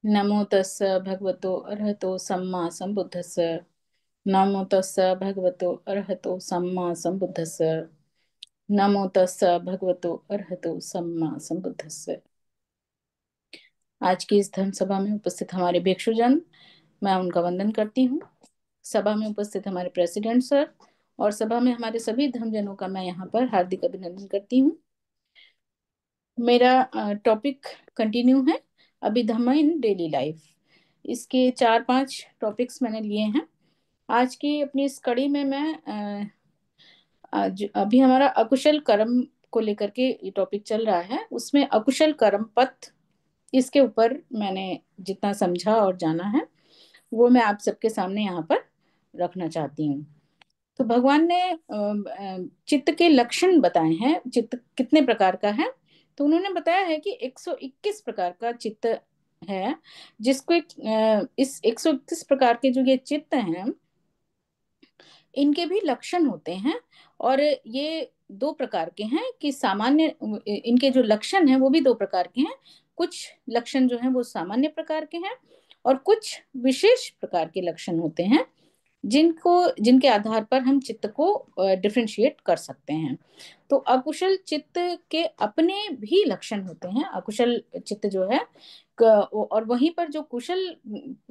नमो तस्स भगवतो अरहतो सम्मा संबुद्धस्स। नमो तस्स भगवतो अरहतो सम्मा संबुद्धस्स। नमो तस्स भगवतो अरहतो सम्मा संबुद्धस्स। आज की इस धर्म सभा में उपस्थित हमारे भिक्षुजन, मैं उनका वंदन करती हूँ। सभा में उपस्थित हमारे प्रेसिडेंट सर और सभा में हमारे सभी धर्मजनों का मैं यहाँ पर हार्दिक अभिनंदन करती हूँ। मेरा टॉपिक कंटिन्यू है, अभिधम्म इन डेली लाइफ। इसके 4-5 टॉपिक्स मैंने लिए हैं। आज की अपनी इस कड़ी में मैं आज अभी हमारा अकुशल कर्म को लेकर के ये टॉपिक चल रहा है, उसमें अकुशल कर्म पथ, इसके ऊपर मैंने जितना समझा और जाना है वो मैं आप सबके सामने यहाँ पर रखना चाहती हूँ। तो भगवान ने चित्त के लक्षण बताए हैं। चित्त कितने प्रकार का है, तो उन्होंने बताया है कि 121 प्रकार का चित्त है, जिसको इस 121 प्रकार के जो ये चित्त हैं, इनके भी लक्षण होते हैं। और ये दो प्रकार के हैं कि सामान्य, इनके जो लक्षण हैं वो भी दो प्रकार के हैं। कुछ लक्षण जो हैं वो सामान्य प्रकार के हैं और कुछ विशेष प्रकार के लक्षण होते हैं, जिनके आधार पर हम चित्त को डिफरेंशिएट कर सकते हैं। तो अकुशल चित्त के अपने भी लक्षण होते हैं। अकुशल चित्त जो है और वहीं पर जो कुशल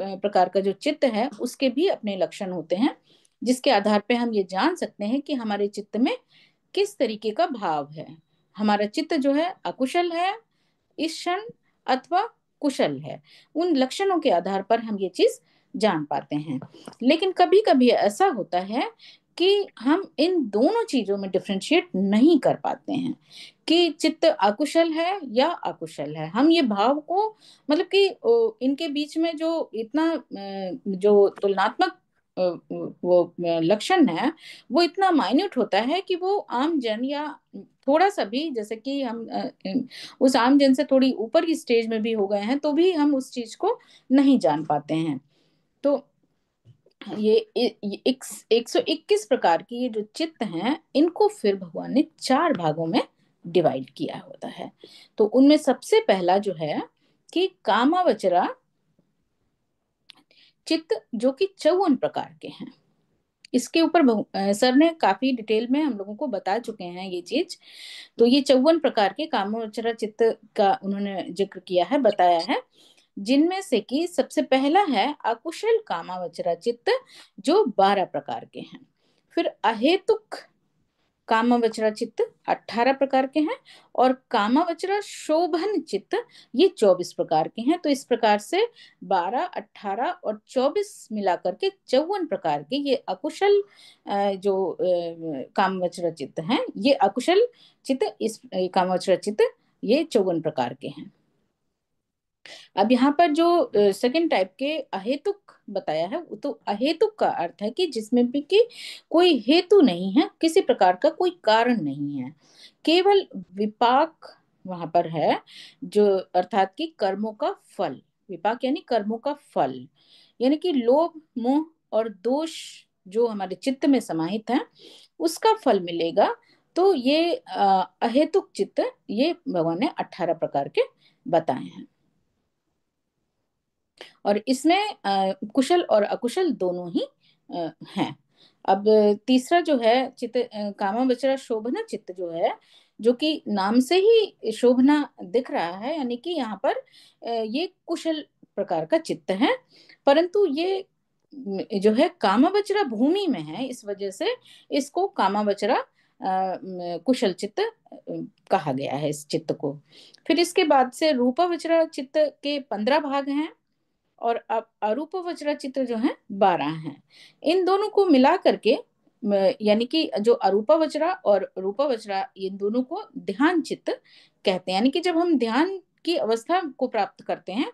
प्रकार का जो चित्त है उसके भी अपने लक्षण होते हैं, जिसके आधार पे हम ये जान सकते हैं कि हमारे चित्त में किस तरीके का भाव है। हमारा चित्त जो है अकुशल है इस क्षण अथवा कुशल है। उन लक्षणों के आधार पर हम ये चीज जान पाते हैं। लेकिन कभी कभी ऐसा होता है कि हम इन दोनों चीजों में डिफरेंशिएट नहीं कर पाते हैं कि चित्त अकुशल है या अकुशल है। हम ये भाव को, मतलब कि इनके बीच में जो इतना जो तुलनात्मक वो लक्षण है वो इतना माइन्यूट होता है कि वो आम जन या थोड़ा सा भी, जैसे कि हम उस आम जन से थोड़ी ऊपर की स्टेज में भी हो गए हैं तो भी हम उस चीज को नहीं जान पाते हैं। तो ये 121 प्रकार की ये जो चित्त हैं, इनको फिर भगवान ने 4 भागों में डिवाइड किया होता है। तो उनमें सबसे पहला जो है कि कामावचरा चित्त, जो कि 54 प्रकार के हैं। इसके ऊपर सर ने काफी डिटेल में हम लोगों को बता चुके हैं ये चीज। तो ये 54 प्रकार के कामोचरा चित्त का उन्होंने जिक्र किया है, बताया है, जिनमें से कि सबसे पहला है अकुशल कामावचरा चित्त, जो 12 प्रकार के हैं। फिर अहेतुक कामावचरा चित्त 18 प्रकार के हैं और कामावचरा शोभन चित्त ये 24 प्रकार के हैं। तो इस प्रकार से 12, 18 और 24 मिलाकर के 54 प्रकार के ये अकुशल जो कामवचरा चित्त हैं, ये अकुशल चित्त, इस कामवचरा चित्त ये 54 प्रकार के हैं। अब यहाँ पर जो सेकंड टाइप के अहेतुक बताया है, वो तो अहेतुक का अर्थ है कि जिसमें भी कि कोई हेतु नहीं है, किसी प्रकार का कोई कारण नहीं है, केवल विपाक वहां पर है, जो अर्थात कि कर्मों का फल। विपाक यानी कर्मों का फल, यानी कि लोभ मोह और दोष जो हमारे चित्त में समाहित है उसका फल मिलेगा। तो ये अहेतुक चित्त, ये भगवान ने 18 प्रकार के बताए हैं। और इसमें कुशल और अकुशल दोनों ही हैं। अब तीसरा जो है चित्त, कामावचरा शोभना चित्त जो है, जो कि नाम से ही शोभना दिख रहा है, यानी कि यहाँ पर ये कुशल प्रकार का चित्त है, परंतु ये जो है कामावचरा भूमि में है, इस वजह से इसको कामावचरा कुशल चित्त कहा गया है इस चित्त को। फिर इसके बाद से रूपावचरा चित्त के 15 भाग हैं और अब अरूप वज्र चित्र जो है 12 हैं। इन दोनों को मिला करके यानी कि जो अरूपा वज्रा और रूपा वज्रा, इन दोनों को ध्यान चित्त कहते हैं। यानी कि जब हम ध्यान की अवस्था को प्राप्त करते हैं,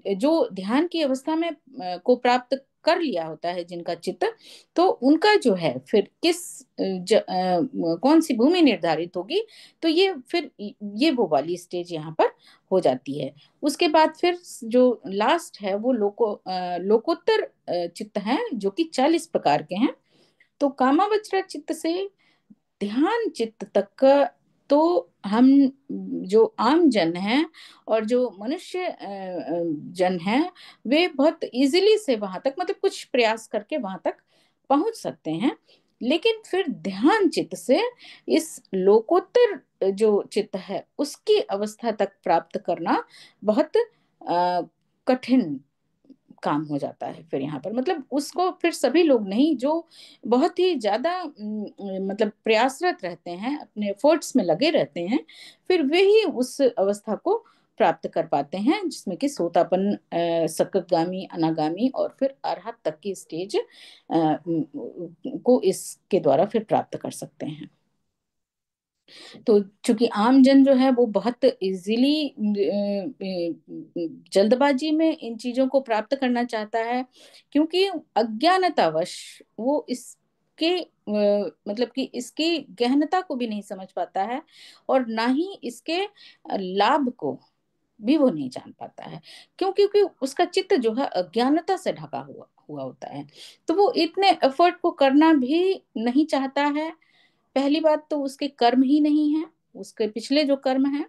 जो ध्यान की अवस्था में को प्राप्त कर लिया होता है जिनका चित्त, तो उनका जो है फिर किस कौन सी भूमि निर्धारित होगी, तो ये फिर ये वो वाली स्टेज यहाँ पर हो जाती है। उसके बाद फिर जो लास्ट है वो लोकोत्तर चित्त हैं, जो कि 40 प्रकार के हैं। तो कामावचरा चित्त से ध्यान चित्त तक तो हम जो आम जन हैं और जो मनुष्य जन हैं, वे बहुत इजीली से वहां तक, मतलब कुछ प्रयास करके वहां तक पहुंच सकते हैं। लेकिन फिर ध्यान चित्त से इस लोकोत्तर जो चित्त है उसकी अवस्था तक प्राप्त करना बहुत कठिन काम हो जाता है। फिर यहाँ पर मतलब उसको फिर सभी लोग नहीं, जो बहुत ही ज्यादा मतलब प्रयासरत रहते हैं, अपने एफर्ट्स में लगे रहते हैं, फिर वे ही उस अवस्था को प्राप्त कर पाते हैं, जिसमें कि सोतापन, सकतगामी, अनागामी और फिर अरहत तक की स्टेज को इसके द्वारा फिर प्राप्त कर सकते हैं। तो चूंकि आम जन जो है वो बहुत इजीली जल्दबाजी में इन चीजों को प्राप्त करना चाहता है, क्योंकि अज्ञानतावश वो इसके मतलब कि इसकी गहनता को भी नहीं समझ पाता है, और ना ही इसके लाभ को भी वो नहीं जान पाता है। क्योंकि उसका चित्त जो है अज्ञानता से ढका हुआ हुआ होता है, तो वो इतने एफर्ट को करना भी नहीं चाहता है। पहली बात तो उसके कर्म ही नहीं है, उसके पिछले जो कर्म हैं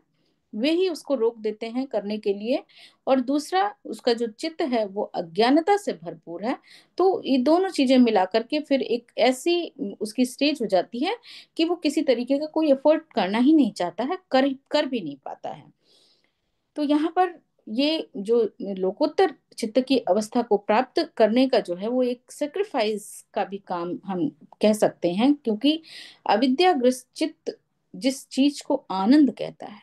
वे ही उसको रोक देते हैं करने के लिए, और दूसरा उसका जो चित्त है वो अज्ञानता से भरपूर है। तो ये दोनों चीजें मिलाकर के फिर एक ऐसी उसकी स्टेज हो जाती है कि वो किसी तरीके का कोई एफर्ट करना ही नहीं चाहता है, कर भी नहीं पाता है। तो यहाँ पर ये जो लोकोत्तर चित्त की अवस्था को प्राप्त करने का जो है वो एक सेक्रीफाइस का भी काम हम कह सकते हैं, क्योंकि अविद्याग्रस्त चित्त जिस चीज को आनंद कहता है,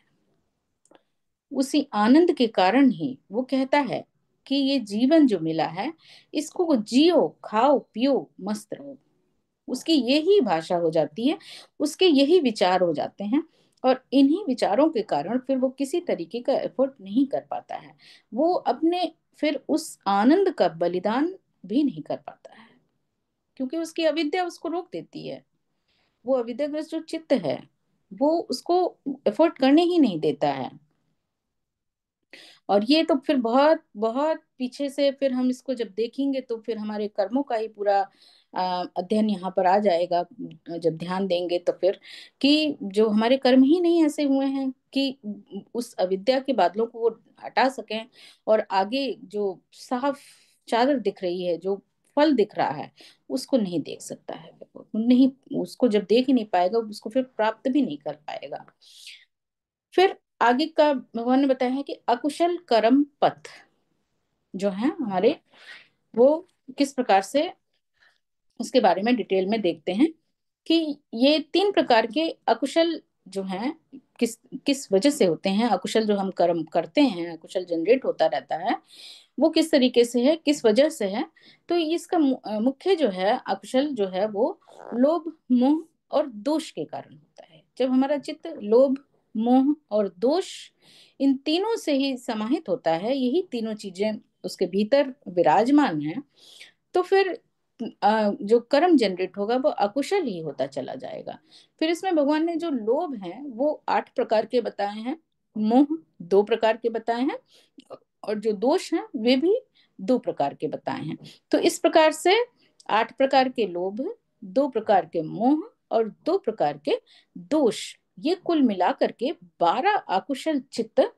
उसी आनंद के कारण ही वो कहता है कि ये जीवन जो मिला है इसको जियो, खाओ, पियो, मस्त रहो। उसकी यही भाषा हो जाती है, उसके यही विचार हो जाते हैं, और इन्हीं विचारों के कारण फिर वो किसी तरीके का एफर्ट नहीं कर पाता है। वो अपने फिर उस आनंद का बलिदान भी नहीं कर पाता है, क्योंकि उसकी अविद्या उसको रोक देती है। वो अविद्याग्रस्त जो चित्त है वो उसको एफर्ट करने ही नहीं देता है। और ये तो फिर बहुत बहुत पीछे से फिर हम इसको जब देखेंगे तो फिर हमारे कर्मों का ही पूरा अध्ययन यहाँ पर आ जाएगा, जब ध्यान देंगे तो फिर कि जो हमारे कर्म ही नहीं ऐसे हुए हैं कि उस अविद्या के बादलों को वो हटा सकें, और आगे जो साफ चादर दिख रही है, जो फल दिख रहा है, उसको नहीं देख सकता है। वो नहीं, उसको जब देख ही नहीं पाएगा उसको फिर प्राप्त भी नहीं कर पाएगा। फिर आगे का भगवान ने बताया है कि अकुशल कर्म पथ जो है हमारे, वो किस प्रकार से, उसके बारे में डिटेल में देखते हैं कि ये 3 प्रकार के अकुशल जो हैं किस किस वजह से होते हैं। अकुशल जो हम कर्म करते हैं, अकुशल जनरेट होता रहता है, वो किस तरीके से है, किस वजह से है। तो इसका मुख्य जो है अकुशल जो है वो लोभ, मोह और दोष के कारण होता है। जब हमारा चित्त लोभ, मोह और दोष, इन तीनों से ही समाहित होता है, यही तीनों चीजें उसके भीतर विराजमान है, तो फिर जो कर्म जनरेट होगा वो अकुशल ही होता चला जाएगा। फिर इसमें भगवान ने जो लोभ है वो 8 प्रकार के बताए हैं, मोह 2 प्रकार के बताए हैं, और जो दोष हैं वे भी 2 प्रकार के बताए हैं। तो इस प्रकार से 8 प्रकार के लोभ, 2 प्रकार के मोह और 2 प्रकार के दोष, ये कुल मिलाकर के 12 अकुशल चित्त,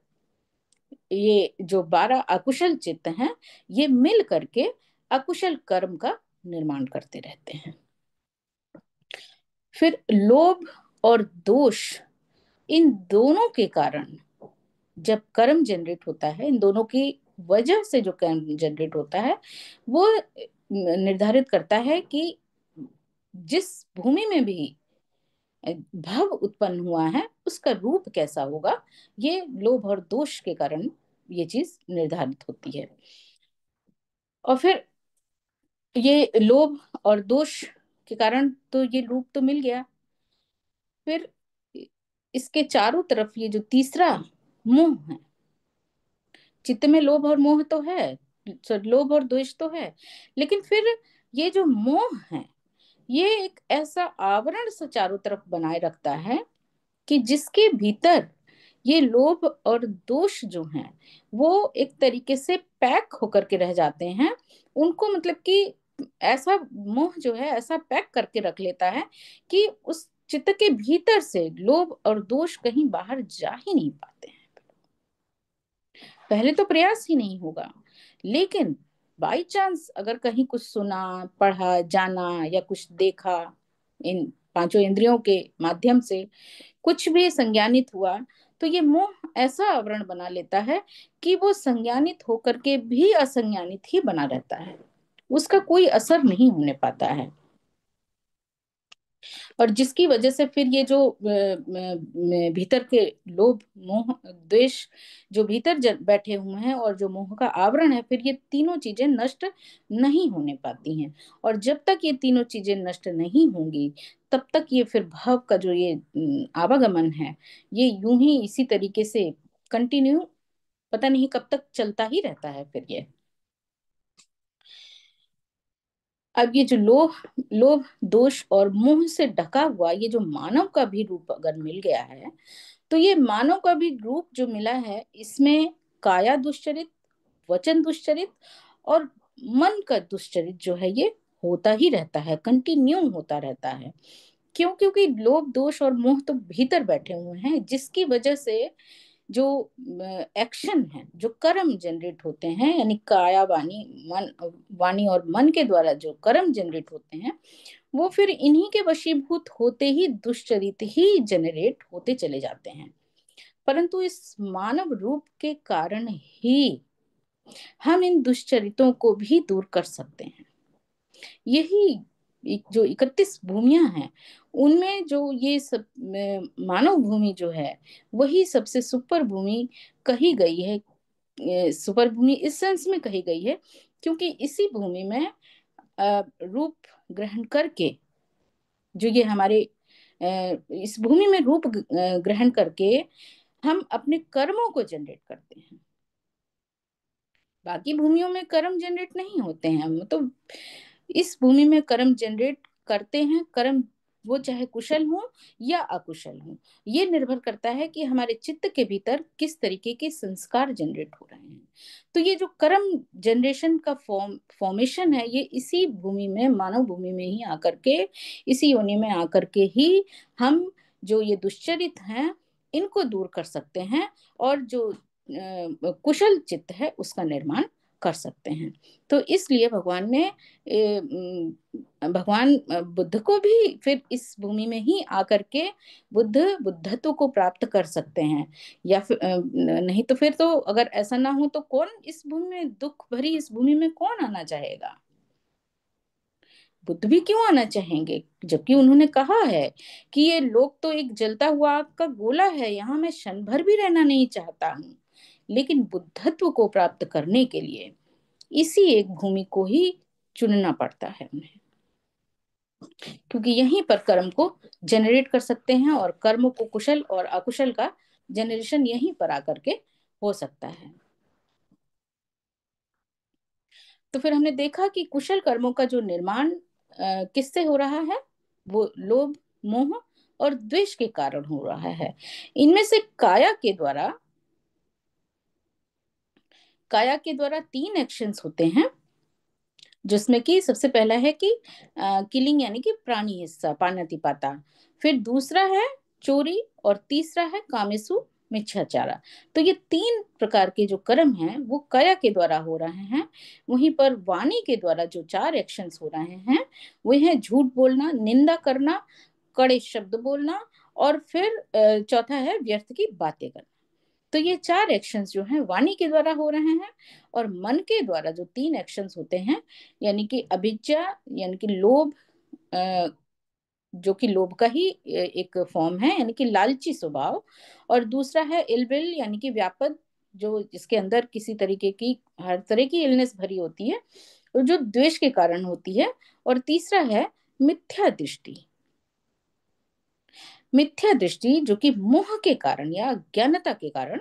ये जो 12 अकुशल चित्त हैं ये मिल करके अकुशल कर्म का निर्माण करते रहते हैं। फिर लोभ और दोष, इन दोनों के कारण जब कर्म जनरेट होता है, इन दोनों की वजह से जो कर्म जनरेट होता है वो निर्धारित करता है कि जिस भूमि में भी भव उत्पन्न हुआ है उसका रूप कैसा होगा। ये लोभ और दोष के कारण ये चीज निर्धारित होती है। और फिर ये लोभ और दोष के कारण तो ये रूप तो मिल गया, फिर इसके चारों तरफ ये जो तीसरा मोह है, चित्त में लोभ और मोह तो है, लोभ और द्वेष तो है, लेकिन फिर ये जो मोह है ये एक ऐसा आवरण सा चारों तरफ बनाए रखता है कि जिसके भीतर ये लोभ और दोष जो हैं वो एक तरीके से पैक होकर के रह जाते हैं। उनको मतलब कि ऐसा मोह जो है ऐसा पैक करके रख लेता है कि उस चित्त के भीतर से लोभ और दोष कहीं बाहर जा ही नहीं पाते हैं। पहले तो प्रयास ही नहीं होगा, लेकिन बाई चांस अगर कहीं कुछ सुना, पढ़ा, जाना या कुछ देखा, इन पांचों इंद्रियों के माध्यम से कुछ भी संज्ञानित हुआ, तो ये मोह ऐसा आवरण बना लेता है कि वो संज्ञानित होकर के भी असंज्ञानित ही बना रहता है, उसका कोई असर नहीं होने पाता है। और जिसकी वजह से फिर ये जो भीतर के लोभ, मोह, द्वेष जो भीतर बैठे हुए हैं और जो मोह का आवरण है, फिर ये तीनों चीजें नष्ट नहीं होने पाती हैं। और जब तक ये तीनों चीजें नष्ट नहीं होंगी, तब तक ये फिर भाव का जो ये आवागमन है, ये यूं ही इसी तरीके से कंटिन्यू पता नहीं कब तक चलता ही रहता है फिर ये। अब ये जो लोभ लोभ दोष और मोह से ढका हुआ ये जो मानव का भी रूप अगर मिल गया है, तो ये मानव का भी रूप जो मिला है, इसमें काया दुश्चरित, वचन दुश्चरित और मन का दुश्चरित जो है ये होता ही रहता है, कंटिन्यू होता रहता है। क्यों? क्योंकि लोभ दोष और मोह तो भीतर बैठे हुए हैं, जिसकी वजह से जो एक्शन है, जो कर्म जनरेट होते हैं, यानी काया वाणी मन, वाणी और मन के द्वारा जो कर्म जनरेट होते हैं, वो फिर इन्हीं के वशीभूत होते ही दुष्चरित ही जनरेट होते चले जाते हैं। परंतु इस मानव रूप के कारण ही हम इन दुष्चरितों को भी दूर कर सकते हैं। यही जो 31 भूमियां हैं, उनमें जो ये सब मानव भूमि जो है, वही सबसे सुपर भूमि कही गई है। सुपर भूमि इस सेंस में कही गई है क्योंकि इसी भूमि में रूप ग्रहण करके जो ये हमारे इस भूमि में रूप ग्रहण करके हम अपने कर्मों को जनरेट करते हैं। बाकी भूमियों में कर्म जनरेट नहीं होते हैं, हम तो इस भूमि में कर्म जनरेट करते हैं। कर्म वो चाहे कुशल हो या अकुशल हो, ये निर्भर करता है कि हमारे चित्त के भीतर किस तरीके के संस्कार जनरेट हो रहे हैं। तो ये जो कर्म जनरेशन का फॉर्मेशन है, ये इसी भूमि में, मानव भूमि में ही आकर के, इसी योनि में आकर के ही हम जो ये दुश्चरित हैं, इनको दूर कर सकते हैं और जो कुशल चित्त है उसका निर्माण कर सकते हैं। तो इसलिए भगवान ने भगवान बुद्ध को भी फिर इस भूमि में ही आकर के बुद्धत्व को प्राप्त कर सकते हैं। या फिर नहीं तो फिर तो अगर ऐसा ना हो तो कौन इस भूमि में, दुख भरी इस भूमि में कौन आना चाहेगा? बुद्ध भी क्यों आना चाहेंगे, जबकि उन्होंने कहा है कि ये लोग तो एक जलता हुआ आग का गोला है, यहाँ मैं क्षण भर भी रहना नहीं चाहता हूँ। लेकिन बुद्धत्व को प्राप्त करने के लिए इसी एक भूमि को ही चुनना पड़ता है उन्हें, क्योंकि यहीं पर कर्म को जनरेट कर सकते हैं और कर्म को, कुशल और अकुशल का जनरेशन यहीं पर आकर के हो सकता है। तो फिर हमने देखा कि कुशल कर्मों का जो निर्माण किससे हो रहा है, वो लोभ, मोह और द्वेष के कारण हो रहा है। इनमें से काया के द्वारा तीन एक्शंस होते हैं, जिसमें कि सबसे पहला है कि किलिंग यानी कि प्राणी हिस्सा, पानातिपाता। फिर दूसरा है चोरी और तीसरा है कामेसु मिच्छाचारा। तो ये तीन प्रकार के जो कर्म हैं वो काया के द्वारा हो रहे हैं। वहीं पर वाणी के द्वारा जो चार एक्शंस हो रहे हैं वो है झूठ बोलना, निंदा करना, कड़े शब्द बोलना और फिर चौथा है व्यर्थ की बातें करना। तो ये चार एक्शंस जो हैं वाणी के द्वारा हो रहे हैं। और मन के द्वारा जो तीन एक्शंस होते हैं, यानी कि अभिज्ञा, यानी कि लोभ, जो कि लोभ का ही एक फॉर्म है, यानी कि लालची स्वभाव। और दूसरा है इलविल, यानी कि व्यापद, जो जिसके अंदर किसी तरीके की, हर तरह की इलनेस भरी होती है, और जो द्वेष के कारण होती है। और तीसरा है मिथ्या दृष्टि। मिथ्या दृष्टि जो कि मोह के कारण या अज्ञानता के कारण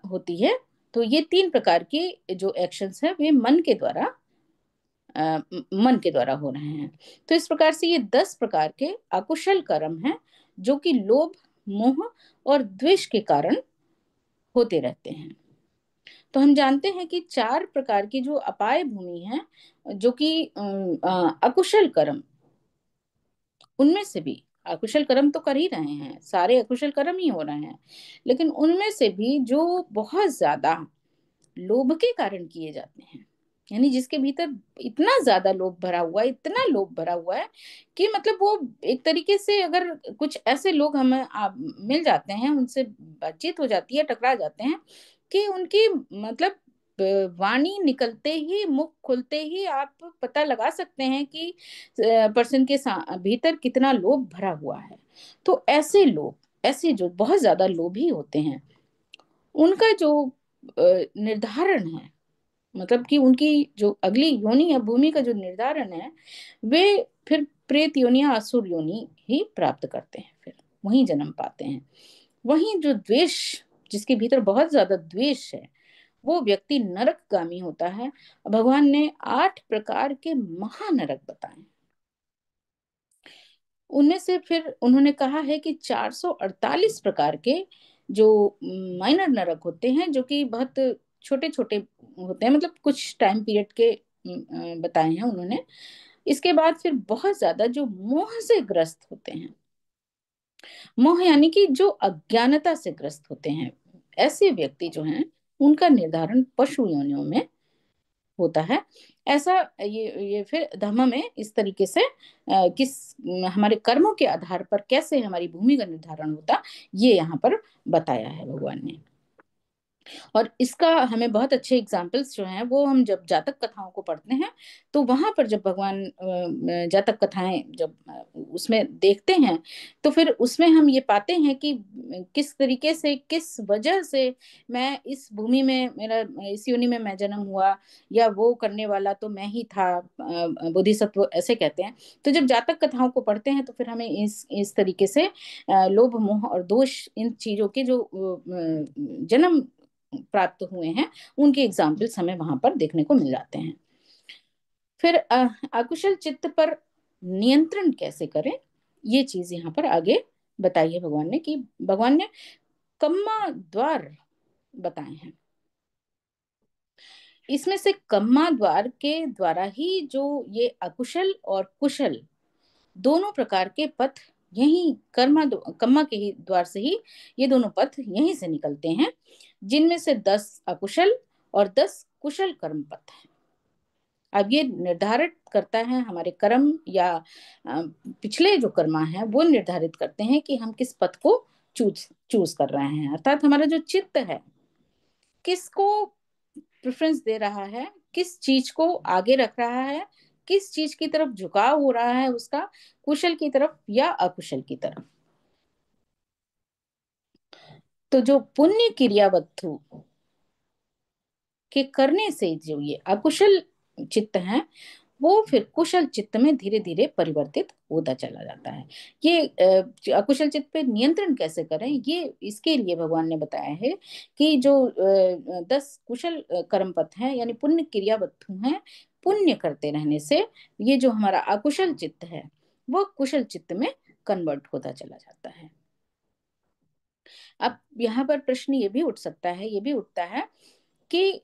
होती है। तो ये तीन प्रकार के जो एक्शंस है वे मन के द्वारा हो रहे हैं। तो इस प्रकार से ये 10 प्रकार के अकुशल कर्म हैं जो कि लोभ, मोह और द्वेष के कारण होते रहते हैं। तो हम जानते हैं कि चार प्रकार की जो अपाय भूमि है, जो कि अकुशल कर्म, उनमें से भी अकुशल कर्म तो कर ही रहे हैं, सारे अकुशल कर्म ही हो रहे हैं, लेकिन उनमें से भी जो बहुत ज्यादा लोभ के कारण किए जाते हैं, यानी जिसके भीतर इतना ज्यादा लोभ भरा हुआ है, इतना लोभ भरा हुआ है कि मतलब वो एक तरीके से, अगर कुछ ऐसे लोग हमें मिल जाते हैं, उनसे बातचीत हो जाती है, टकरा जाते हैं, कि उनकी मतलब वाणी निकलते ही, मुख खुलते ही आप पता लगा सकते हैं कि पर्सन के भीतर कितना लोभ भरा हुआ है। तो ऐसे लोग, ऐसे जो बहुत ज्यादा लोभी होते हैं, उनका जो निर्धारण है, मतलब कि उनकी जो अगली योनि या भूमि का जो निर्धारण है, वे फिर प्रेत योनि या असुर योनि ही प्राप्त करते हैं, फिर वहीं जन्म पाते हैं। वहीं जो द्वेष, जिसके भीतर बहुत ज्यादा द्वेष है, वो व्यक्ति नरकगामी होता है। भगवान ने 8 प्रकार के महानरक बताए। उनमें से फिर उन्होंने कहा है कि 448 प्रकार के जो माइनर नरक होते हैं, जो कि बहुत छोटे छोटे होते हैं, मतलब कुछ टाइम पीरियड के बताए हैं उन्होंने। इसके बाद फिर बहुत ज्यादा जो मोह से ग्रस्त होते हैं, मोह यानी कि जो अज्ञानता से ग्रस्त होते हैं, ऐसे व्यक्ति जो हैं, उनका निर्धारण पशु योनियों में होता है। ऐसा ये फिर धर्म में इस तरीके से किस हमारे कर्मों के आधार पर कैसे हमारी भूमि का निर्धारण होता, ये यहाँ पर बताया है भगवान ने। और इसका हमें बहुत अच्छे एग्जाम्पल्स जो हैं, वो हम जब जातक कथाओं को पढ़ते हैं, तो वहां पर जब भगवान जातक कथाएं जब उसमें देखते हैं, तो फिर उसमें हम ये पाते हैं कि किस तरीके से, किस वजह से मैं इस भूमि में, मेरा इस योनि में मैं जन्म हुआ, या वो करने वाला तो मैं ही था, बोधिसत्व ऐसे कहते हैं। तो जब जातक कथाओं को पढ़ते हैं, तो फिर हमें इस तरीके से लोभ मोह और दोष, इन चीजों के जो जन्म प्राप्त हुए हैं, उनके एग्जाम्पल्स हमें वहां पर देखने को मिल जाते हैं। फिर अकुशल चित्त पर नियंत्रण कैसे करें, ये चीज यहाँ पर आगे बताई है भगवान ने, कि भगवान ने कम्मा द्वार बताए हैं। इसमें से कम्मा द्वार के द्वारा ही जो ये अकुशल और कुशल दोनों प्रकार के पथ, यही कम्मा के ही द्वार से ही ये दोनों पथ यहीं से निकलते हैं, जिनमें से 10 अकुशल और 10 कुशल कर्म पथ हैं। अब ये निर्धारित करता है हमारे कर्म, या पिछले जो कर्मा है वो निर्धारित करते हैं कि हम किस पथ को चूज चूज कर रहे हैं। अर्थात हमारा जो चित्त है, किसको प्रेफरेंस दे रहा है, किस चीज को आगे रख रहा है, किस चीज की तरफ झुकाव हो रहा है उसका, कुशल की तरफ या अकुशल की तरफ। तो जो पुण्य क्रियावत्तु के करने से जो ये अकुशल चित्त है, वो फिर कुशल चित्त में धीरे धीरे परिवर्तित होता चला जाता है। ये अकुशल चित्त पे नियंत्रण कैसे करें, ये इसके लिए भगवान ने बताया है कि जो 10 कुशल कर्म पथ हैं, यानी पुण्य क्रियावत्तु हैं, पुण्य करते रहने से ये जो हमारा अकुशल चित्त है, वो कुशल चित्त में कन्वर्ट होता चला जाता है। अब यहाँ पर प्रश्न ये भी उठ सकता है, ये भी उठता है कि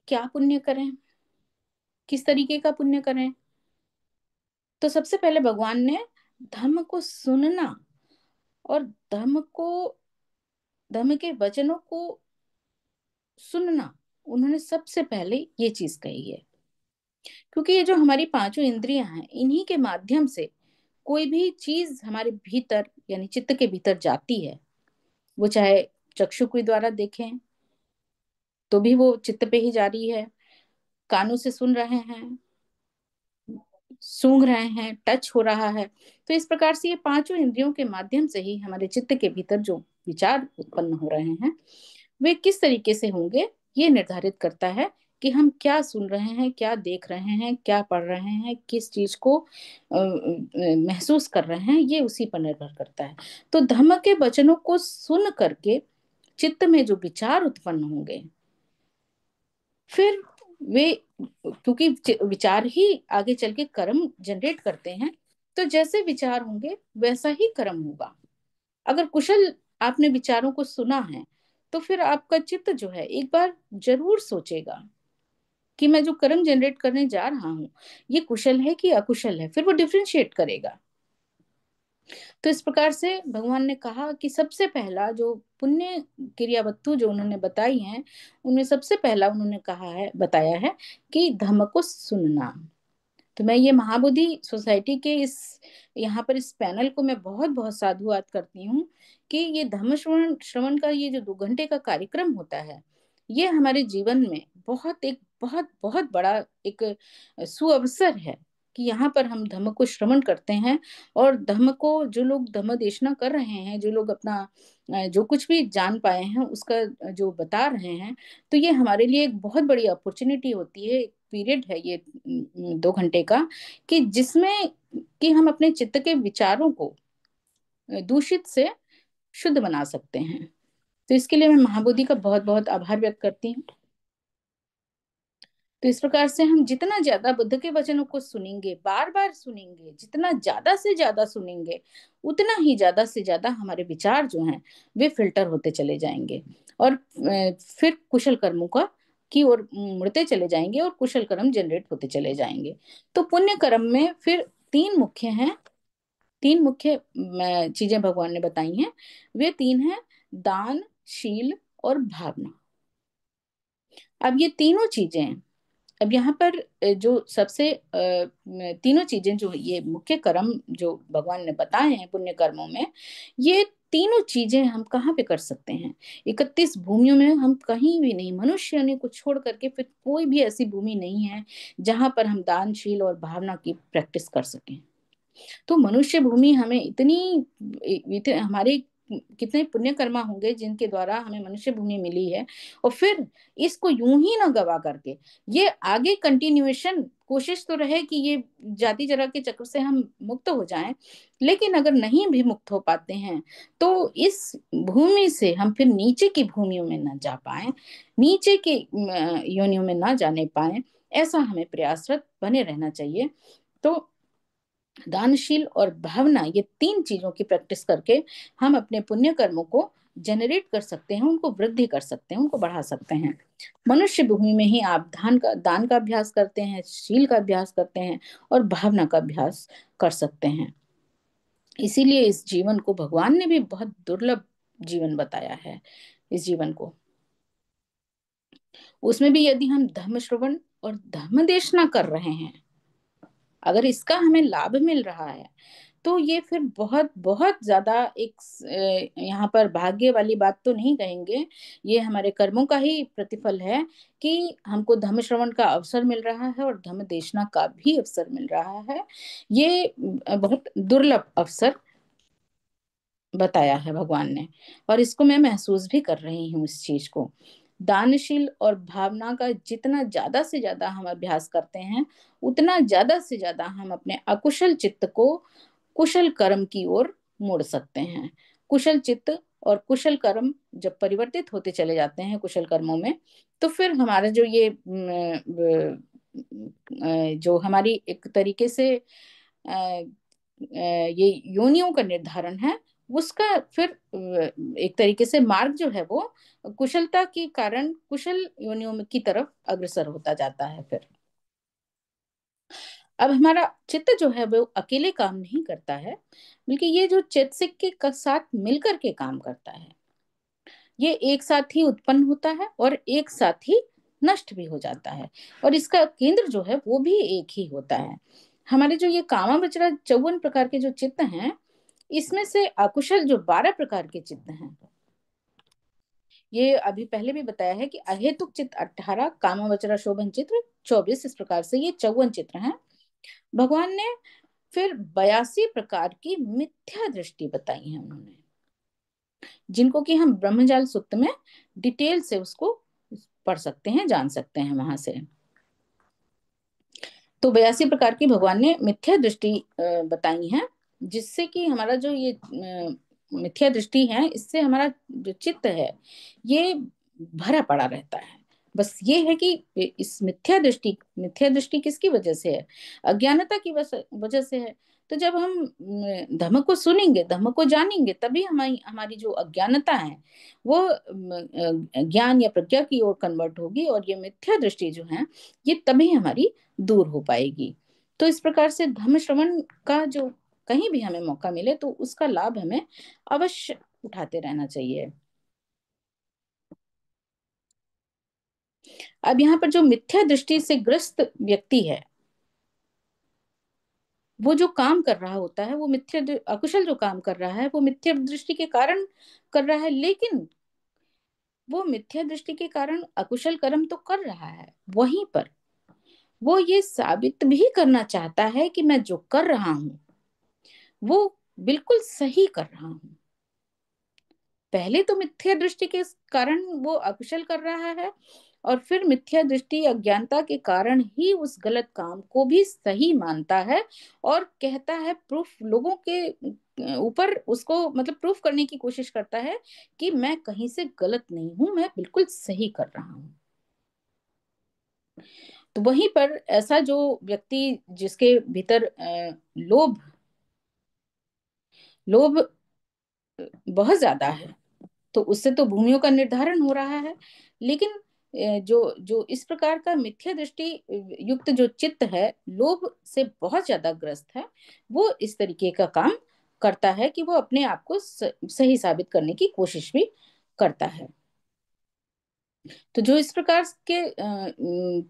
क्या पुण्य करें, किस तरीके का पुण्य करें। तो सबसे पहले भगवान ने धर्म को सुनना और धर्म के वचनों को सुनना, उन्होंने सबसे पहले ये चीज कही है। क्योंकि ये जो हमारी पांचों इंद्रियां हैं, इन्हीं के माध्यम से कोई भी चीज हमारे भीतर, यानी चित्त के भीतर जाती है, वो चाहे चक्षु के द्वारा देखें तो भी वो चित्त पे ही जा रही है, कानों से सुन रहे हैं, सूंघ रहे हैं, टच हो रहा है। तो इस प्रकार से ये पांचों इंद्रियों के माध्यम से ही हमारे चित्त के भीतर जो विचार उत्पन्न हो रहे हैं, वे किस तरीके से होंगे, ये निर्धारित करता है कि हम क्या सुन रहे हैं, क्या देख रहे हैं, क्या पढ़ रहे हैं, किस चीज को महसूस कर रहे हैं, ये उसी पर निर्भर करता है। तो धम्म के वचनों को सुन करके चित्त में जो विचार उत्पन्न होंगे, फिर वे, क्योंकि विचार ही आगे चल के कर्म जनरेट करते हैं, तो जैसे विचार होंगे वैसा ही कर्म होगा। अगर कुशल आपने विचारों को सुना है, तो फिर आपका चित्त जो है एक बार जरूर सोचेगा कि मैं जो कर्म जनरेट करने जा रहा हूं, ये कुशल है कि अकुशल है, फिर वो डिफरेंशिएट करेगा। तो इस प्रकार से भगवान ने कहा कि सबसे पहला जो पुण्य क्रिया वस्तु जो उन्होंने बताई हैं, उनमें सबसे पहला उन्होंने कहा है, बताया है कि धम्म को सुनना। तो मैं ये महाबोधि सोसाइटी के इस यहाँ पर इस पैनल को मैं बहुत बहुत साधुवाद करती हूँ कि ये धम्म श्रवण श्रवण का ये जो 2 घंटे का कार्यक्रम होता है, ये हमारे जीवन में बहुत बहुत बड़ा एक सुअवसर है कि यहाँ पर हम धम्म को श्रवण करते हैं। और धम्म को जो लोग धम्म देशना कर रहे हैं, जो लोग अपना जो कुछ भी जान पाए हैं उसका जो बता रहे हैं, तो ये हमारे लिए एक बहुत बड़ी अपॉर्चुनिटी होती है, एक पीरियड है ये 2 घंटे का, कि जिसमें कि हम अपने चित्त के विचारों को दूषित से शुद्ध बना सकते हैं। तो इसके लिए मैं महाबोधि का बहुत बहुत आभार व्यक्त करती हूँ। तो इस प्रकार से हम जितना ज्यादा बुद्ध के वचनों को सुनेंगे, बार बार सुनेंगे, जितना ज्यादा से ज्यादा सुनेंगे, उतना ही ज्यादा से ज्यादा हमारे विचार जो हैं वे फिल्टर होते चले जाएंगे और फिर कुशल कर्मों का की ओर मुड़ते चले जाएंगे और कुशल कर्म जनरेट होते चले जाएंगे। तो पुण्य कर्म में फिर 3 मुख्य हैं, 3 मुख्य चीजें भगवान ने बताई हैं। वे 3 हैं दान, शील और भावना। अब ये तीनों चीजें, अब यहाँ पर जो सबसे तीनों चीजें जो ये मुख्य कर्म जो भगवान ने बताए हैं पुण्य कर्मों में, ये तीनों चीजें हम कहाँ पे कर सकते हैं? 31 भूमियों में हम कहीं भी नहीं, मनुष्य योनि को छोड़ करके फिर कोई भी ऐसी भूमि नहीं है जहां पर हम दानशील और भावना की प्रैक्टिस कर सकें। तो मनुष्य भूमि हमें हमारे कितने पुण्य कर्मा होंगे जिनके द्वारा हमें मनुष्य भूमि मिली है, और फिर इसको यूं ही ना गवा करके ये आगे कंटिन्यूएशन, कोशिश तो रहे कि ये जाति जरा के चक्र से हम मुक्त हो जाएं, लेकिन अगर नहीं भी मुक्त हो पाते हैं तो इस भूमि से हम फिर नीचे की भूमियों में ना जा पाए, नीचे की योनियों में ना जाने पाए, ऐसा हमें प्रयासरत बने रहना चाहिए। तो दानशील और भावना, ये 3 चीजों की प्रैक्टिस करके हम अपने पुण्य कर्मों को जनरेट कर सकते हैं, उनको वृद्धि कर सकते हैं, उनको बढ़ा सकते हैं। मनुष्य भूमि में ही आप दान का अभ्यास करते हैं, शील का अभ्यास करते हैं और भावना का अभ्यास कर सकते हैं। इसीलिए इस जीवन को भगवान ने भी बहुत दुर्लभ जीवन बताया है। इस जीवन को, उसमें भी यदि हम धर्म श्रवण और धर्म देशना कर रहे हैं, अगर इसका हमें लाभ मिल रहा है, तो ये फिर बहुत बहुत ज्यादा एक यहाँ पर भाग्य वाली बात तो नहीं कहेंगे, ये हमारे कर्मों का ही प्रतिफल है कि हमको धम्म श्रवण का अवसर मिल रहा है और धम्म देशना का भी अवसर मिल रहा है। ये बहुत दुर्लभ अवसर बताया है भगवान ने, और इसको मैं महसूस भी कर रही हूँ इस चीज को। दानशील और भावना का जितना ज्यादा से ज्यादा हम अभ्यास करते हैं, उतना ज्यादा से ज्यादा हम अपने अकुशल चित्त को कुशल कर्म की ओर मोड़ सकते हैं। कुशल चित्त और कुशल कर्म जब परिवर्तित होते चले जाते हैं कुशल कर्मों में, तो फिर हमारा जो ये जो हमारी एक तरीके से ये योनियों का निर्धारण है, उसका फिर एक तरीके से मार्ग जो है वो कुशलता के कारण कुशल योनियों की तरफ अग्रसर होता जाता है। फिर अब हमारा चित्त जो है वो अकेले काम नहीं करता है, बल्कि ये जो चैतसिक के साथ मिलकर के काम करता है। ये एक साथ ही उत्पन्न होता है और एक साथ ही नष्ट भी हो जाता है, और इसका केंद्र जो है वो भी एक ही होता है। हमारे जो ये कामावचरा 54 प्रकार के जो चित्त हैं, इसमें से अकुशल जो 12 प्रकार के चित्त हैं, ये अभी पहले भी बताया है कि अहेतुक चित्त 18, कामावचरा शोभन चित्र 24, इस प्रकार से ये 54 चित्र हैं। भगवान ने फिर 82 प्रकार की मिथ्या दृष्टि बताई है उन्होंने, जिनको कि हम ब्रह्मजाल सूक्त में डिटेल से उसको पढ़ सकते हैं, जान सकते हैं वहां से। तो 82 प्रकार की भगवान ने मिथ्या दृष्टि बताई है, जिससे कि हमारा जो ये मिथ्या दृष्टि है, इससे हमारा जो चित्त है ये भरा पड़ा रहता है। बस ये है कि इस मिथ्या दृष्टि किसकी वजह से है? अज्ञानता की वजह से है। तो जब हम धर्म को सुनेंगे, धर्म को जानेंगे, तभी हमारी हमारी जो अज्ञानता है वो ज्ञान या प्रज्ञा की ओर कन्वर्ट होगी, और ये मिथ्या दृष्टि जो है ये तभी हमारी दूर हो पाएगी। तो इस प्रकार से धर्म श्रवण का जो कहीं भी हमें मौका मिले तो उसका लाभ हमें अवश्य उठाते रहना चाहिए। अब यहाँ पर जो मिथ्या दृष्टि से ग्रस्त व्यक्ति है, वो जो काम कर रहा होता है, वो अकुशल जो काम कर रहा है वो मिथ्या दृष्टि के कारण कर रहा है, लेकिन वो मिथ्या दृष्टि के कारण अकुशल कर्म तो कर रहा है, वहीं पर वो ये साबित भी करना चाहता है कि मैं जो कर रहा हूं वो बिल्कुल सही कर रहा हूं। पहले तो मिथ्या दृष्टि के कारण वो अकुशल कर रहा है, और फिर मिथ्या दृष्टि अज्ञानता के कारण ही उस गलत काम को भी सही मानता है, और कहता है, प्रूफ लोगों के ऊपर उसको मतलब प्रूफ करने की कोशिश करता है कि मैं कहीं से गलत नहीं हूं, मैं बिल्कुल सही कर रहा हूं। तो वहीं पर ऐसा जो व्यक्ति जिसके भीतर लोभ लोभ बहुत ज्यादा है, तो उससे तो भूमियों का निर्धारण हो रहा है, लेकिन जो जो इस प्रकार का मिथ्या दृष्टि युक्त जो चित्त है, लोभ से बहुत ज्यादा ग्रस्त है, वो इस तरीके का काम करता है कि वो अपने आप को सही साबित करने की कोशिश भी करता है। तो जो इस प्रकार के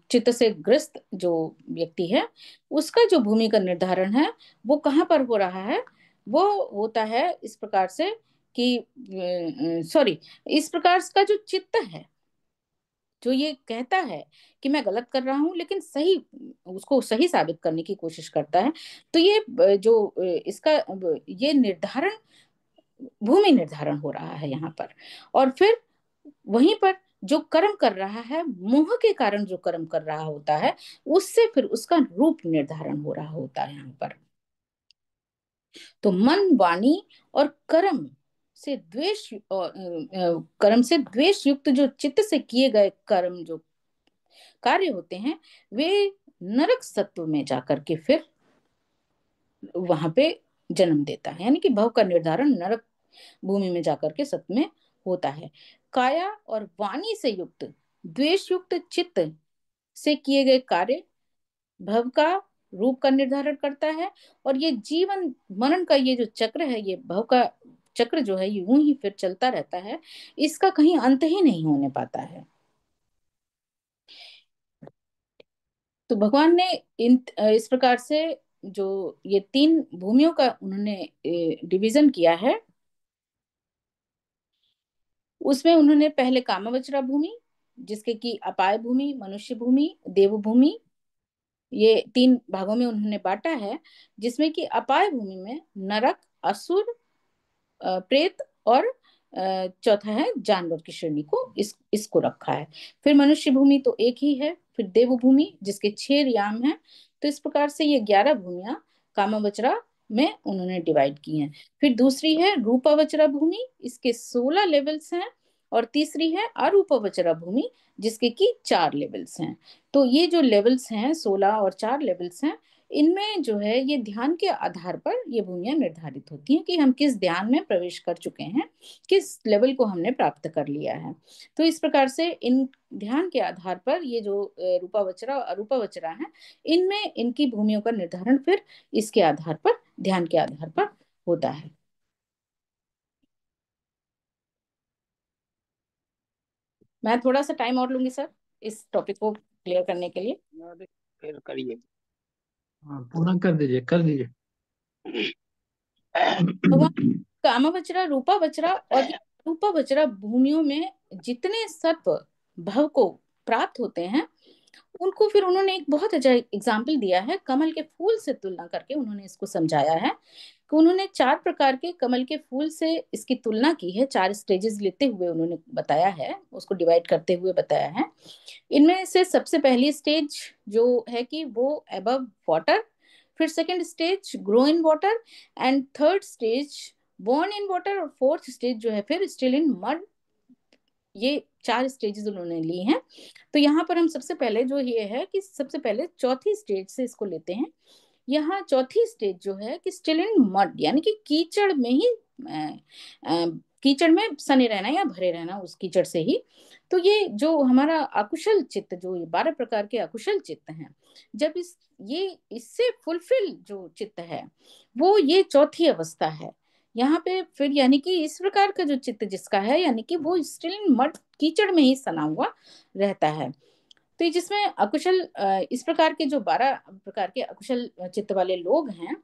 चित्त से ग्रस्त जो व्यक्ति है, उसका जो भूमि का निर्धारण है वो कहाँ पर हो रहा है? वो होता है इस प्रकार से कि सॉरी, इस प्रकार का जो चित्त है, जो ये कहता है कि मैं गलत कर रहा हूं लेकिन सही, उसको सही साबित करने की कोशिश करता है, तो ये जो इसका ये निर्धारण, भूमि निर्धारण हो रहा है यहाँ पर। और फिर वहीं पर जो कर्म कर रहा है, मोह के कारण जो कर्म कर रहा होता है, उससे फिर उसका रूप निर्धारण हो रहा होता है यहाँ पर। तो मन, वाणी और कर्म से द्वेष युक्त जो चित्त से किए गए कर्म जो कार्य होते हैं, वे नरक सत्व में जाकर के फिर वहां पे जन्म देता है, यानी कि भव का निर्धारण नरक भूमि में जाकर के सत्व में होता है। काया और वाणी से युक्त द्वेष युक्त चित्त से किए गए कार्य भव का रूप का निर्धारण करता है, और ये जीवन मरण का ये जो चक्र है, ये भव का चक्र जो है यूं ही फिर चलता रहता है, इसका कहीं अंत ही नहीं होने पाता है। तो भगवान ने इस प्रकार से जो ये तीन भूमियों का उन्होंने डिवीजन किया है, उसमें उन्होंने पहले कामवज्रा भूमि, जिसके की अपाय भूमि, मनुष्य भूमि, देव भूमि, ये तीन भागों में उन्होंने बांटा है, जिसमें कि अपाय भूमि में नरक, असुर, प्रेत और चौथा है जानवर की श्रेणी को, इसको रखा है। फिर मनुष्य भूमि तो एक ही है, फिर देव भूमि जिसके 6 याम हैं। तो इस प्रकार से ये 11 भूमियां कामवचरा में उन्होंने डिवाइड की हैं। फिर दूसरी है रूपावचरा भूमि, इसके 16 लेवल्स हैं। और तीसरी है अरूपावचरा भूमि, जिसके की 4 लेवल्स हैं। तो ये जो लेवल्स हैं, 16 और 4 लेवल्स हैं, इनमें जो है ये ध्यान के आधार पर ये भूमियां निर्धारित होती हैं कि हम किस ध्यान में प्रवेश कर चुके हैं, किस लेवल को हमने प्राप्त कर लिया है। तो इस प्रकार से इन ध्यान के आधार पर ये जो रूपावचरा और अरूपावचरा है, इनमें इनकी भूमियों का निर्धारण फिर इसके आधार पर, ध्यान के आधार पर होता है। मैं थोड़ा सा टाइम और लूंगी सर इस टॉपिक को क्लियर करने के लिए। फिर करिए। हाँ, पूरा कर दीजिए, कर दीजिए। भगवान कामवचरा, रूपावचरा और ये रूपावचरा भूमियों में जितने सत्व भव को प्राप्त होते हैं, उनको फिर उन्होंने एक बहुत अच्छा एग्जाम्पल दिया है, कमल के फूल से तुलना करके उन्होंने इसको समझाया है कि उन्होंने 4 प्रकार के कमल के फूल से इसकी तुलना की है, 4 स्टेजेस लेते हुए उन्होंने बताया है, उसको डिवाइड करते हुए बताया है। इनमें से सबसे पहली स्टेज जो है कि वो अबव वाटर, फिर second stage grow in water, and third stage born in water, और फोर्थ स्टेज जो है फिर स्टिल इन मड। ये 4 स्टेजेस उन्होंने ली हैं। तो यहाँ पर हम सबसे पहले जो ये है कि सबसे पहले चौथी स्टेज से इसको लेते हैं। यहाँ चौथी स्टेज जो है कि स्टिल इन मड, यानी कि कीचड़ में ही कीचड़ में सने रहना या भरे रहना उस कीचड़ से ही। तो ये जो हमारा अकुशल चित्त, जो ये 12 प्रकार के अकुशल चित्त हैं, जब ये इससे फुलफिल जो चित्त है, वो ये चौथी अवस्था है। यहाँ पे फिर यानी कि इस प्रकार का जो चित्त जिसका है, यानी कि वो स्टिल मड कीचड़ में ही सना हुआ रहता है। तो ये जिसमें अकुशल इस प्रकार के जो 12 प्रकार के अकुशल चित्त वाले लोग हैं,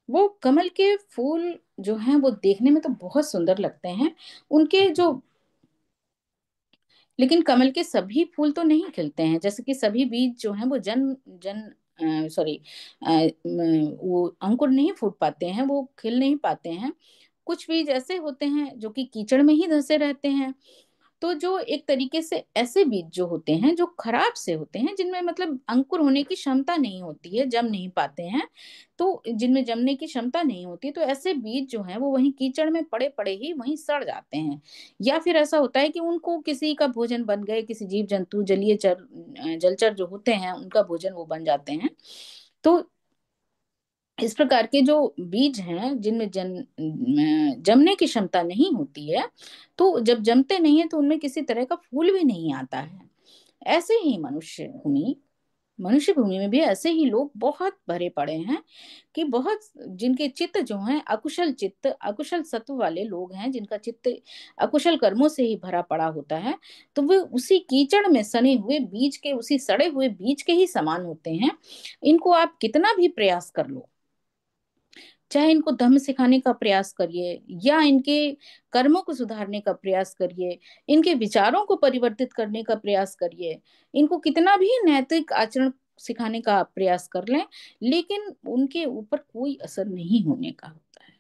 वो कमल के फूल जो हैं वो देखने में तो बहुत सुंदर लगते हैं उनके जो, लेकिन कमल के सभी फूल तो नहीं खिलते हैं। जैसे कि सभी बीज जो हैं वो जन जन सॉरी वो अंकुर नहीं फूट पाते हैं, वो खिल नहीं पाते हैं। कुछ बीज ऐसे होते हैं जो कि कीचड़ में ही धंसे रहते हैं। तो जो एक तरीके से ऐसे बीज जो होते हैं जो खराब से होते हैं, जिनमें मतलब अंकुर होने की क्षमता नहीं होती है, जम नहीं पाते हैं, तो जिनमें जमने की क्षमता नहीं होती, तो ऐसे बीज जो हैं वो वहीं कीचड़ में पड़े पड़े ही वहीं सड़ जाते हैं। या फिर ऐसा होता है कि उनको किसी का भोजन बन गए, किसी जीव जंतु जलीय जलचर जो होते हैं उनका भोजन वो बन जाते हैं। तो इस प्रकार के जो बीज हैं जिनमें जमने की क्षमता नहीं होती है, तो जब जमते नहीं है तो उनमें किसी तरह का फूल भी नहीं आता है। ऐसे ही मनुष्य भूमि में भी ऐसे ही लोग बहुत भरे पड़े हैं कि बहुत जिनके चित्त जो हैं अकुशल चित्त, अकुशल सत्व वाले लोग हैं, जिनका चित्त अकुशल कर्मों से ही भरा पड़ा होता है। तो वे उसी कीचड़ में सने हुए बीज के, उसी सड़े हुए बीज के ही समान होते हैं। इनको आप कितना भी प्रयास कर लो, चाहे इनको धम्म सिखाने का प्रयास करिए या इनके कर्मों को सुधारने का प्रयास करिए, इनके विचारों को परिवर्तित करने का प्रयास करिए, इनको कितना भी नैतिक आचरण सिखाने का आप प्रयास कर लें, लेकिन उनके ऊपर कोई असर नहीं होने का होता है।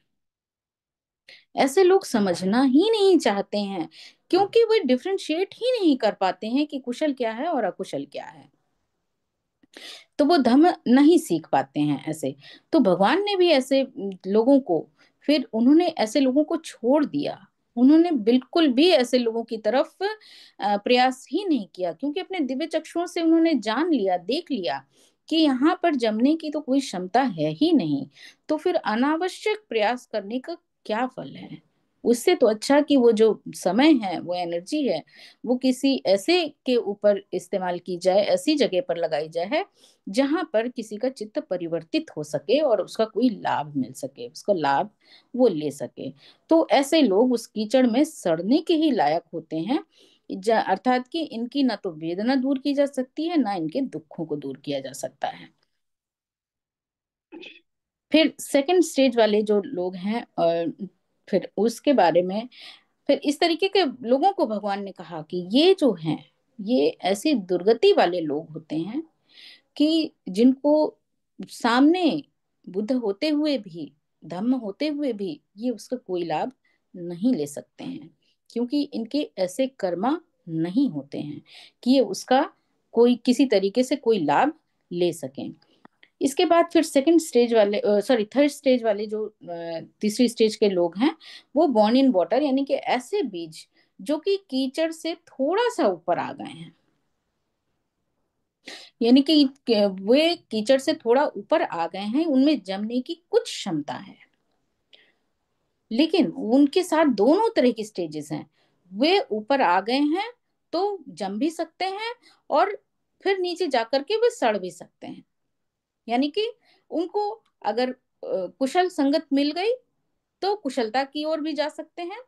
ऐसे लोग समझना ही नहीं चाहते हैं, क्योंकि वे डिफरेंशिएट ही नहीं कर पाते हैं कि कुशल क्या है और अकुशल क्या है। तो वो धर्म नहीं सीख पाते हैं ऐसे। तो भगवान ने भी ऐसे लोगों को, फिर उन्होंने ऐसे लोगों को छोड़ दिया। उन्होंने बिल्कुल भी ऐसे लोगों की तरफ प्रयास ही नहीं किया, क्योंकि अपने दिव्य चक्षुओं से उन्होंने जान लिया, देख लिया कि यहाँ पर जमने की तो कोई क्षमता है ही नहीं। तो फिर अनावश्यक प्रयास करने का क्या फल है? उससे तो अच्छा कि वो जो समय है, वो एनर्जी है, वो किसी ऐसे के ऊपर इस्तेमाल की जाए, ऐसी जगह पर लगाई जाए जहां पर किसी का चित्त परिवर्तित हो सके और उसका कोई लाभ मिल सके, उसका लाभ वो ले सके। तो ऐसे लोग उस कीचड़ में सड़ने के ही लायक होते हैं। अर्थात कि इनकी ना तो वेदना दूर की जा सकती है, ना इनके दुखों को दूर किया जा सकता है। फिर सेकंड स्टेज वाले जो लोग हैं, और फिर उसके बारे में, फिर इस तरीके के लोगों को भगवान ने कहा कि ये जो हैं, ये ऐसी दुर्गति वाले लोग होते हैं कि जिनको सामने बुद्ध होते हुए भी, धम्म होते हुए भी, ये उसका कोई लाभ नहीं ले सकते हैं, क्योंकि इनके ऐसे कर्मा नहीं होते हैं कि ये उसका कोई किसी तरीके से कोई लाभ ले सकें। इसके बाद फिर सेकंड स्टेज वाले, सॉरी थर्ड स्टेज वाले जो तीसरी स्टेज के लोग हैं, वो बॉर्न इन वाटर, यानी कि ऐसे बीज जो कि कीचड़ से थोड़ा सा ऊपर आ गए हैं, यानी कि वे कीचड़ से थोड़ा ऊपर आ गए हैं, उनमें जमने की कुछ क्षमता है। लेकिन उनके साथ दोनों तरह की स्टेजेस हैं। वे ऊपर आ गए हैं तो जम भी सकते हैं, और फिर नीचे जाकर के वे सड़ भी सकते हैं। यानी कि उनको अगर कुशल संगत मिल गई तो कुशलता की ओर भी जा सकते हैं,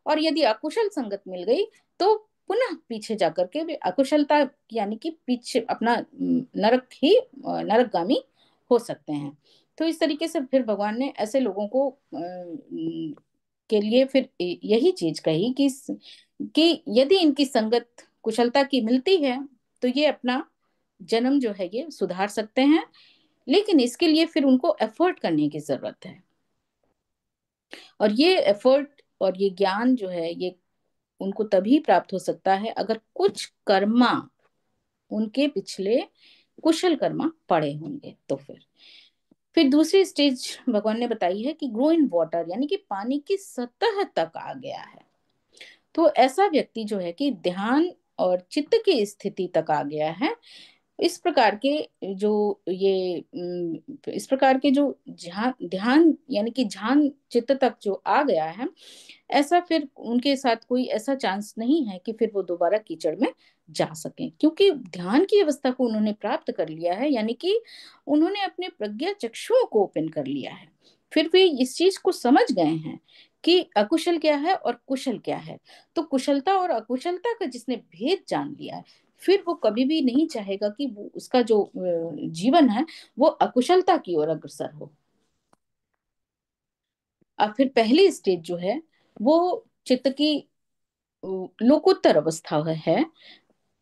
और यदि अकुशल संगत मिल गई तो पुनः पीछे जाकर के वे अकुशलता, यानी कि पीछे अपना नरक ही नरकगामी हो सकते हैं। तो इस तरीके से फिर भगवान ने ऐसे लोगों को के लिए फिर यही चीज कही कि यदि इनकी संगत कुशलता की मिलती है तो ये अपना जन्म जो है ये सुधार सकते हैं, लेकिन इसके लिए फिर उनको एफर्ट करने की जरूरत है। और ये एफर्ट और ये ज्ञान जो है ये उनको तभी प्राप्त हो सकता है अगर कुछ कर्मा उनके पिछले कुशल कर्मा पड़े होंगे। तो फिर दूसरी स्टेज भगवान ने बताई है कि ग्रो इन वाटर, यानी कि पानी की सतह तक आ गया है। तो ऐसा व्यक्ति जो है कि ध्यान और चित्त की स्थिति तक आ गया है, इस प्रकार के जो इस प्रकार के जो ध्यान ध्यान यानी कि ध्यान चित्त तक जो आ गया है, ऐसा फिर उनके साथ कोई ऐसा चांस नहीं है कि फिर वो दोबारा कीचड़ में जा सकें, क्योंकि ध्यान की अवस्था को उन्होंने प्राप्त कर लिया है, यानी कि उन्होंने अपने प्रज्ञा चक्षुओं को ओपन कर लिया है। फिर वे इस चीज को समझ गए हैं कि अकुशल क्या है और कुशल क्या है। तो कुशलता और अकुशलता का जिसने भेद जान लिया है, फिर वो कभी भी नहीं चाहेगा कि वो उसका जो जीवन है वो अकुशलता की ओर अग्रसर हो। अब फिर पहली स्टेज जो है वो चित्त की अ, लोकोत्तर अवस्था है।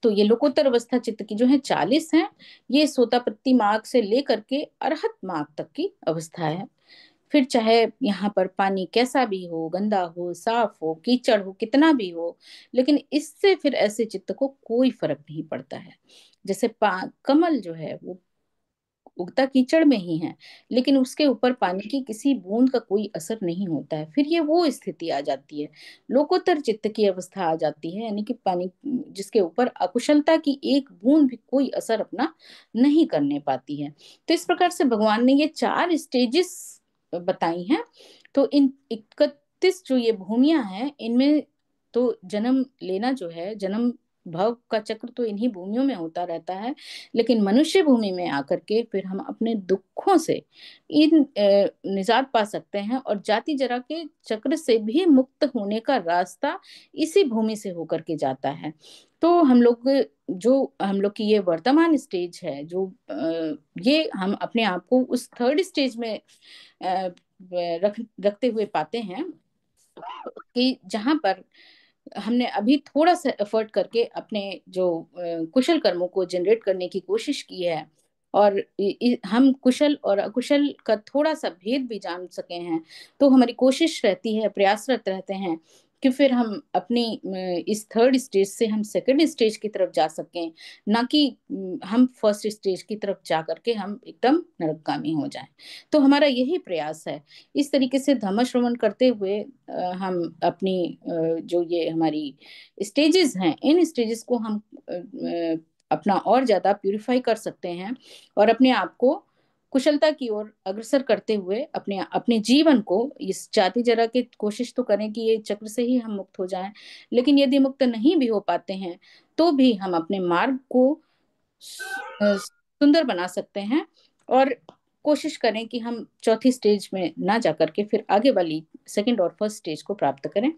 तो ये लोकोत्तर अवस्था चित्त की जो है 40 है। ये सोतापट्टी मार्ग से लेकर के अरहत मार्ग तक की अवस्था है। फिर चाहे यहाँ पर पानी कैसा भी हो, गंदा हो, साफ हो, कीचड़ हो, कितना भी हो, लेकिन इससे फिर ऐसे चित्त को कोई फर्क नहीं पड़ता है। जैसे कमल जो है वो उगता कीचड़ में ही है, लेकिन उसके ऊपर पानी की किसी बूंद का कोई असर नहीं होता है। फिर ये वो स्थिति आ जाती है, लोकोत्तर चित्त की अवस्था आ जाती है, यानी कि पानी जिसके ऊपर अकुशलता की एक बूंद भी कोई असर अपना नहीं करने पाती है। तो इस प्रकार से भगवान ने ये 4 स्टेजेस बताई हैं। तो इन 31 जो ये भूमियां हैं, इनमें तो जन्म लेना जो है, जन्म भव का चक्र तो इन्हीं भूमियों में होता रहता है। लेकिन मनुष्य भूमि में आकर के फिर हम अपने दुखों से इन निजात पा सकते हैं, और जाति जरा के चक्र से भी मुक्त होने का रास्ता इसी भूमि से होकर के जाता है। तो हम लोग की ये वर्तमान स्टेज है, जो ये हम अपने आप को उस थर्ड स्टेज में रखते हुए पाते हैं, कि जहां पर हमने अभी थोड़ा सा एफर्ट करके अपने जो कुशल कर्मों को जनरेट करने की कोशिश की है, और हम कुशल और अकुशल का थोड़ा सा भेद भी जान सके हैं, तो हमारी कोशिश रहती है, प्रयासरत रहते हैं कि फिर हम अपनी इस थर्ड स्टेज से हम सेकंड स्टेज की तरफ जा सकें, ना कि हम फर्स्ट स्टेज की तरफ जा करके हम एकदम नरकगामी हो जाएं। तो हमारा यही प्रयास है। इस तरीके से धर्म श्रवण करते हुए हम अपनी जो ये हमारी स्टेजेस हैं, इन स्टेजेस को हम अपना और ज्यादा प्यूरिफाई कर सकते हैं, और अपने आप को कुशलता की ओर अग्रसर करते हुए अपने अपने जीवन को इस जाति जरा के कोशिश तो करें कि ये चक्र से ही हम मुक्त हो जाएं। लेकिन यदि मुक्त नहीं भी हो पाते हैं, तो भी हम अपने मार्ग को सुंदर बना सकते हैं, और कोशिश करें कि हम चौथी स्टेज में ना जाकर के फिर आगे वाली सेकंड और फर्स्ट स्टेज को प्राप्त करें।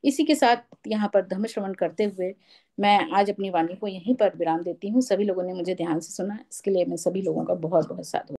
इसी के साथ यहाँ पर धर्म श्रवण करते हुए मैं आज अपनी वाणी को यहीं पर विराम देती हूँ। सभी लोगों ने मुझे ध्यान से सुना, इसके लिए मैं सभी लोगों का बहुत बहुत साधु